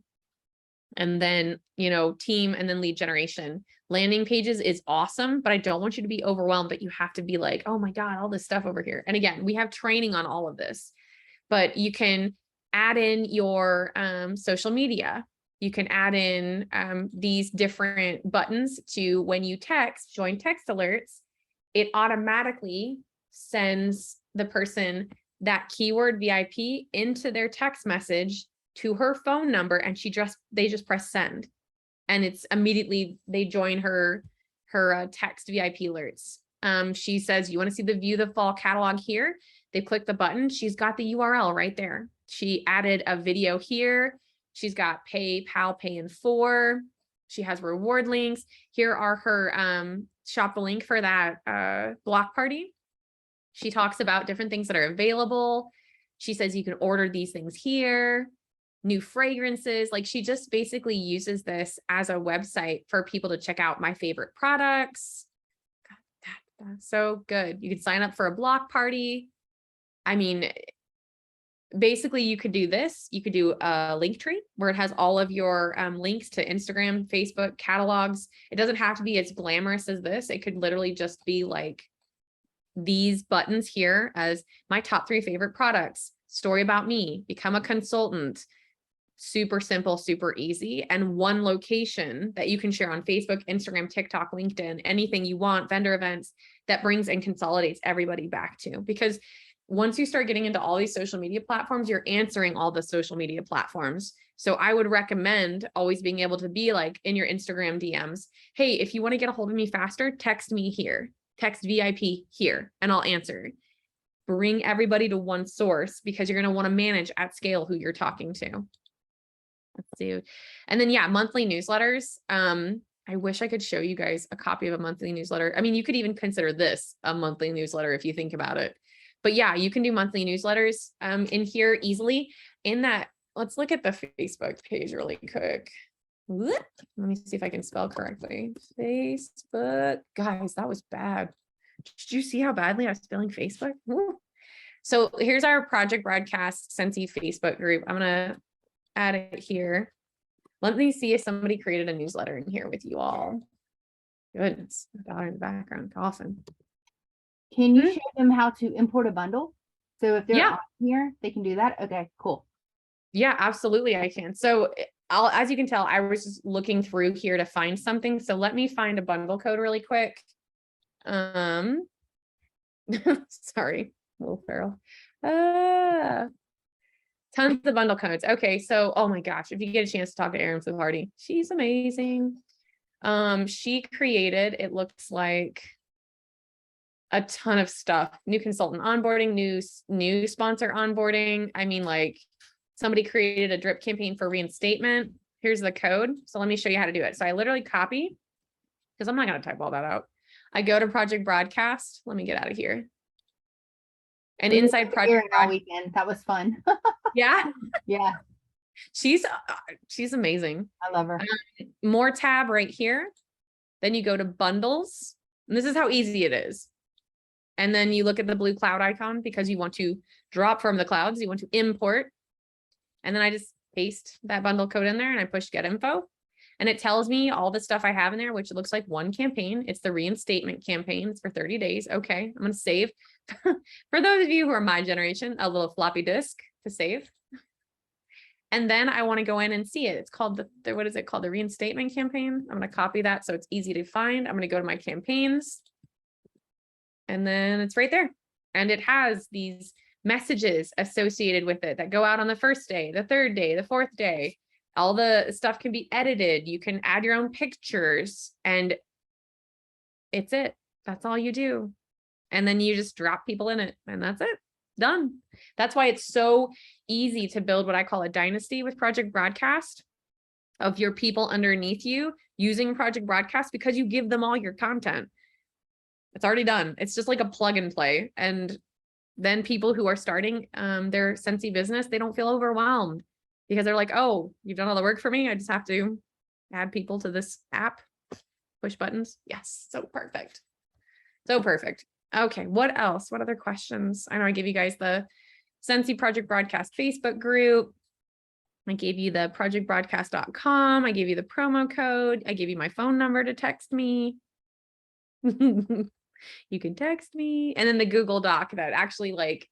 then, you know, team and then lead generation. Landing pages is awesome, but I don't want you to be overwhelmed, but you have to be like, oh my God, all this stuff over here. And again, we have training on all of this, but you can add in your social media. You can add in these different buttons to, when you text, join text alerts, it automatically sends the person that keyword VIP into their text message to her phone number, and they just press send, and it's immediately they join her text VIP alerts. She says, you want to see view the fall catalog here? They click the button. She's got the URL right there. She added a video here. She's got PayPal, Pay in 4. She has reward links. Here are her shop the link for that block party. She talks about different things that are available. She says you can order these things here, new fragrances. Like, she just basically uses this as a website for people to check out my favorite products. God, that's so good. You can sign up for a block party. I mean, basically you could do this. You could do a link tree where it has all of your links to Instagram, Facebook, catalogs. It doesn't have to be as glamorous as this. It could literally just be like these buttons here as my top 3 favorite products, story about me, become a consultant. Super simple, super easy, and one location that you can share on Facebook, Instagram, TikTok, LinkedIn, anything you want, vendor events, that brings and consolidates everybody back to. Because once you start getting into all these social media platforms, you're answering all the social media platforms. So I would recommend always being able to be like in your Instagram DMs, hey, if you want to get a hold of me faster, text me here, text VIP here, and I'll answer. Bring everybody to one source, because you're going to want to manage at scale who you're talking to. Let's see. And then, yeah, monthly newsletters. I wish I could show you guys a copy of a monthly newsletter. I mean, you could even consider this a monthly newsletter if you think about it. But yeah, you can do monthly newsletters in here easily. In that, let's look at the Facebook page really quick. Let me see if I can spell correctly. Facebook. Guys, that was bad. Did you see how badly I was spelling Facebook? Woo. So here's our Project Broadcast Scentsy Facebook group. I'm going to add it here. Let me see if somebody created a newsletter in here with you all. Goodness, my daughter in the background coughing. Can you show them how to import a bundle? So if they're on here, they can do that. Okay, cool. Yeah, absolutely. I can. So as you can tell, I was just looking through here to find something. So let me find a bundle code really quick. Sorry, Will Ferrell. Tons of bundle codes. Okay, so oh my gosh, if you get a chance to talk to Erin Fluharty, she's amazing. She created, it looks like a ton of stuff. New consultant onboarding, new sponsor onboarding. I mean, like somebody created a drip campaign for reinstatement. Here's the code. So let me show you how to do it. So I literally copy, because I'm not going to type all that out. I go to Project Broadcast. Let me get out of here. And inside Project all weekend. That was fun. Yeah. Yeah. She's amazing. I love her. More tab right here. Then you go to bundles. And this is how easy it is. And then you look at the blue cloud icon because you want to drop from the clouds. You want to import. And then I just paste that bundle code in there and I push get info. And it tells me all the stuff I have in there, which looks like one campaign. It's the reinstatement campaign. It's for 30 days. Okay, I'm going to save. For those of you who are my generation, a little floppy disk to save. And then I want to go in and see it. It's called what is it called? The reinstatement campaign. I'm going to copy that so it's easy to find. I'm going to go to my campaigns. And then it's right there. And it has these messages associated with it that go out on the first day, the third day, the fourth day. All the stuff can be edited. You can add your own pictures and it's it. That's all you do. And then you just drop people in it and that's it. Done. That's why it's so easy to build what I call a dynasty with Project Broadcast of your people underneath you using Project Broadcast because you give them all your content. It's already done. It's just like a plug and play. And then people who are starting their Scentsy business, they don't feel overwhelmed because they're like, oh, you've done all the work for me. I just have to add people to this app, push buttons. Yes. So perfect. So perfect. Okay. What else? What other questions? I know I gave you guys the Scentsy Project Broadcast Facebook group. I gave you the projectbroadcast.com. I gave you the promo code. I gave you my phone number to text me. You can text me. And then the Google Doc that actually like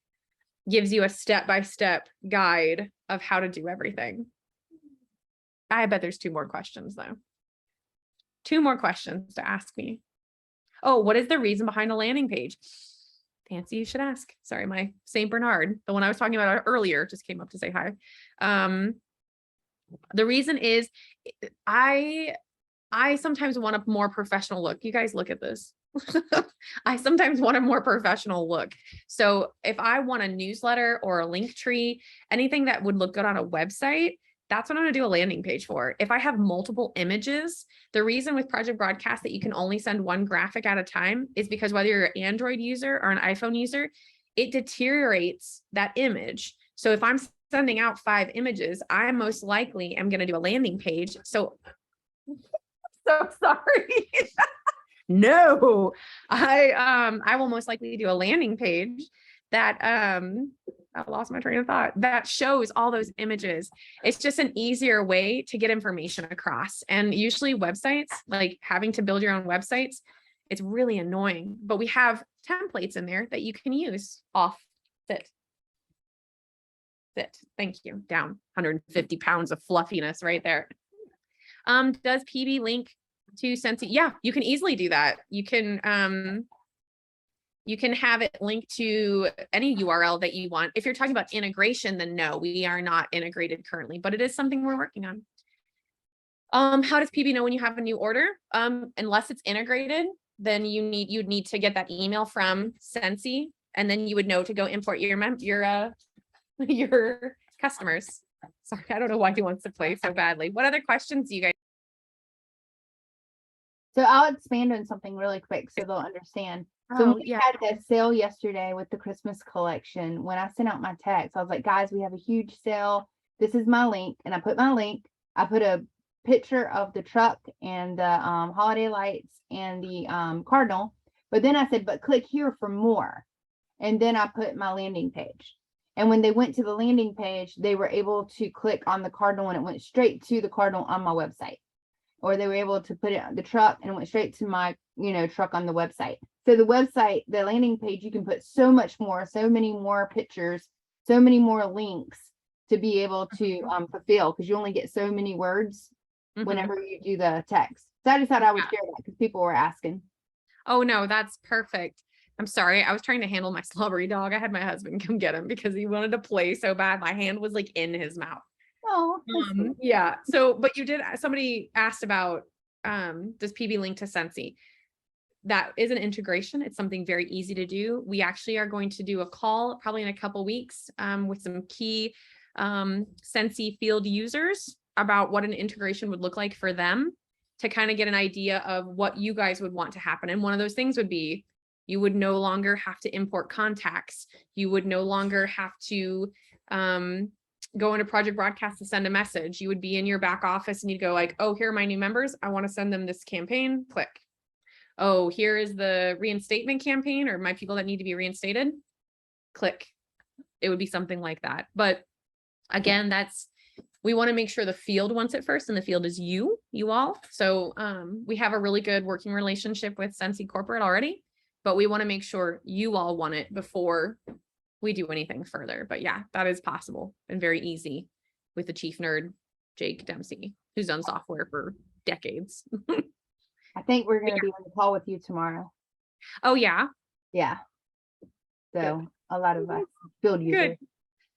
gives you a step-by-step guide of how to do everything. I bet there's 2 more questions though. 2 more questions to ask me. Oh, what is the reason behind a landing page? Fancy, you should ask. Sorry, my St. Bernard, the one I was talking about earlier, just came up to say hi. The reason is I sometimes want a more professional look. You guys look at this. I sometimes want a more professional look. So if I want a newsletter or a link tree, anything that would look good on a website, that's what I'm going to do a landing page for. If I have multiple images, the reason with Project Broadcast that you can only send one graphic at a time is because whether you're an Android user or an iPhone user, it deteriorates that image. So if I'm sending out 5 images, I most likely am going to do a landing page. So sorry. No, I will most likely do a landing page that I lost my train of thought, that shows all those images. It's just an easier way to get information across. And usually websites, like having to build your own websites, it's really annoying, but we have templates in there that you can use. Off, sit. Thank you. Down 150 pounds of fluffiness right there. Does PB link to Scentsy? Yeah, you can easily do that. You can have it linked to any URL that you want. If you're talking about integration, then no, we are not integrated currently, but it is something we're working on. How does PB know when you have a new order? Unless it's integrated, then you'd need to get that email from Scentsy, and then you would know to go import your customers. Sorry, I don't know why he wants to play so badly. What other questions do you guys? So I'll expand on something really quick so they'll understand. So we yeah. had that sale yesterday with the Christmas collection. When I sent out my text, I was like, guys, we have a huge sale. This is my link. And I put my link. I put a picture of the truck and the holiday lights and the cardinal. But then I said, but click here for more. And then I put my landing page. And when they went to the landing page, they were able to click on the cardinal and it went straight to the cardinal on my website. Or they were able to put it on the truck and it went straight to my, truck on the website. So the website, the landing page, you can put so much more, so many more pictures, so many more links to be able to fulfill, because you only get so many words whenever you do the text. So I just thought I would share that because people were asking. Oh no, that's perfect. I'm sorry. I was trying to handle my slobbery dog. I had my husband come get him because he wanted to play so bad. My hand was like in his mouth. Oh, Yeah. So, but you did, somebody asked about, does PB link to Sensi? That is an integration. It's something very easy to do. We actually are going to do a call probably in a couple weeks, with some key, Sensi field users about what an integration would look like for them to kind of get an idea of what you guys would want to happen. And one of those things would be, you would no longer have to import contacts. You would no longer have to, go into Project Broadcast to send a message. You would be in your back office and you'd go like, oh, here are my new members. I want to send them this campaign. Click. Oh, here is the reinstatement campaign, or my people that need to be reinstated. Click. It would be something like that. But again, we want to make sure the field wants it first, and the field is you all. So we have a really good working relationship with Sensi Corporate already, but we want to make sure you all want it before we do anything further. But yeah, that is possible and very easy with the chief nerd, Jake Dempsey, who's done software for decades. I think we're going to be on the call with you tomorrow. Oh yeah. Yeah. So Good. a lot of us field users. Good.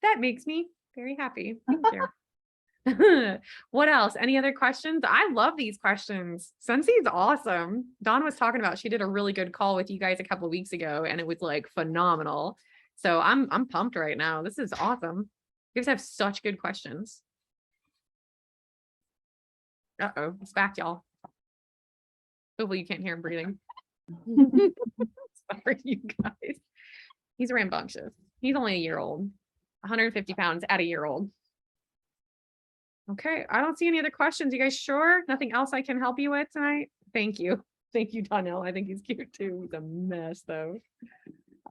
That makes me very happy. Thank you. What else? Any other questions? I love these questions. Sensi is awesome. Dawn was talking about, she did a really good call with you guys a couple of weeks ago, and it was like phenomenal. So I'm pumped right now. This is awesome. You guys have such good questions. Uh-oh, it's back, y'all. Hopefully you can't hear him breathing. Sorry, you guys. He's rambunctious. He's only a year old. 150 pounds at a year old. Okay, I don't see any other questions. You guys sure? Nothing else I can help you with tonight? Thank you. Thank you, Donnell. I think he's cute too. He's a mess though.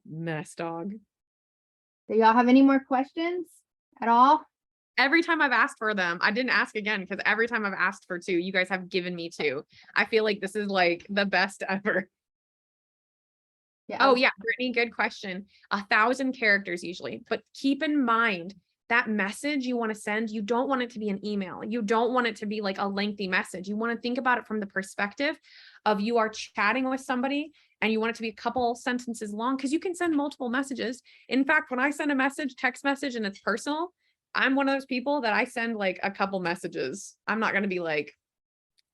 Mess dog. Do y'all have any more questions at all? Every time I've asked for them, I didn't ask again because every time I've asked for 2, you guys have given me 2. I feel like this is like the best ever. Yeah. Oh yeah, Brittany, good question. 1,000 characters usually, but keep in mind that message you want to send, you don't want it to be an email. You don't want it to be like a lengthy message. You want to think about it from the perspective of you are chatting with somebody and you want it to be a couple sentences long, because you can send multiple messages. In fact, when I send a message, text message, and it's personal, I'm one of those people that I send like a couple messages. I'm not going to be like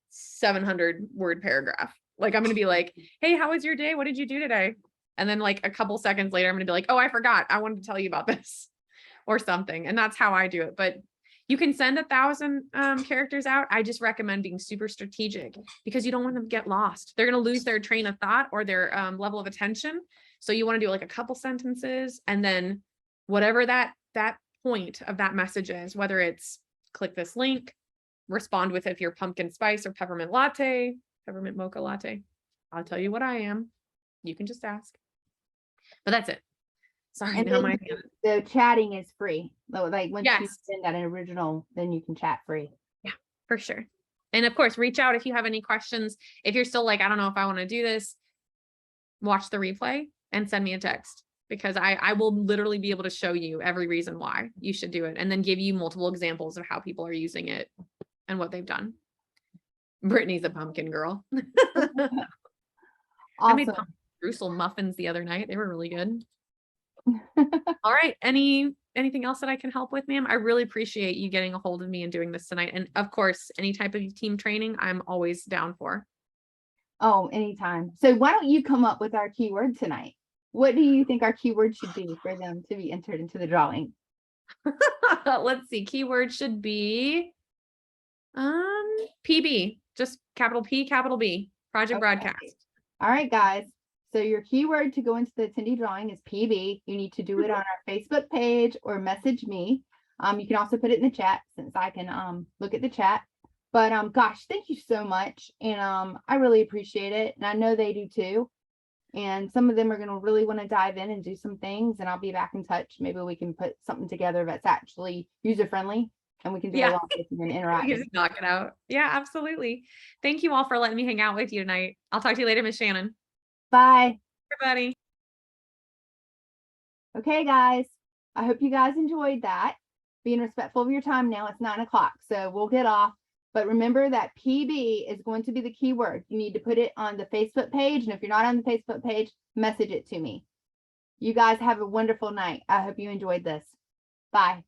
700 word paragraph. Like I'm going to be like, hey, how was your day? What did you do today? And then like a couple seconds later, I'm going to be like, oh, I forgot. I wanted to tell you about this or something. And that's how I do it. But you can send 1,000 characters out. I just recommend being super strategic because you don't want them to get lost. They're going to lose their train of thought or their level of attention. So you want to do like a couple sentences, and then whatever that point of that message is, whether it's click this link, respond with if you're pumpkin spice or peppermint latte, peppermint mocha latte. I'll tell you what I am. You can just ask. But that's it. Sorry, And now then my the chatting is free. Like once you Yes. send that an original, then you can chat free. for sure. And of course, reach out if you have any questions. If you're still like, I don't know if I want to do this, watch the replay and send me a text, because I will literally be able to show you every reason why you should do it, and then give you multiple examples of how people are using it and what they've done. Brittany's a pumpkin girl. I made Awesome. pumpkin streusel muffins the other night. They were really good. All right. Anything else that I can help with, ma'am? I really appreciate you getting a hold of me and doing this tonight. And of course, any type of team training, I'm always down for. Oh, anytime. So why don't you come up with our keyword tonight? What do you think our keyword should be for them to be entered into the drawing? Let's see. Keyword should be PB, just capital P, capital B, Project Okay. Broadcast. All right, guys. So your keyword to go into the attendee drawing is PB. You need to do it on our Facebook page or message me. You can also put it in the chat since I can look at the chat. But gosh, thank you so much. And I really appreciate it. And I know they do too. And some of them are going to really want to dive in and do some things. And I'll be back in touch. Maybe we can put something together that's actually user friendly and we can do a lot with you and interact. You just knock it out. Yeah, absolutely. Thank you all for letting me hang out with you tonight. I'll talk to you later, Miss Shannon. Bye. Everybody. Okay, guys. I hope you guys enjoyed that. Being respectful of your time now. It's 9 o'clock. So we'll get off. But remember that PB is going to be the keyword. You need to put it on the Facebook page. And if you're not on the Facebook page, message it to me. You guys have a wonderful night. I hope you enjoyed this. Bye.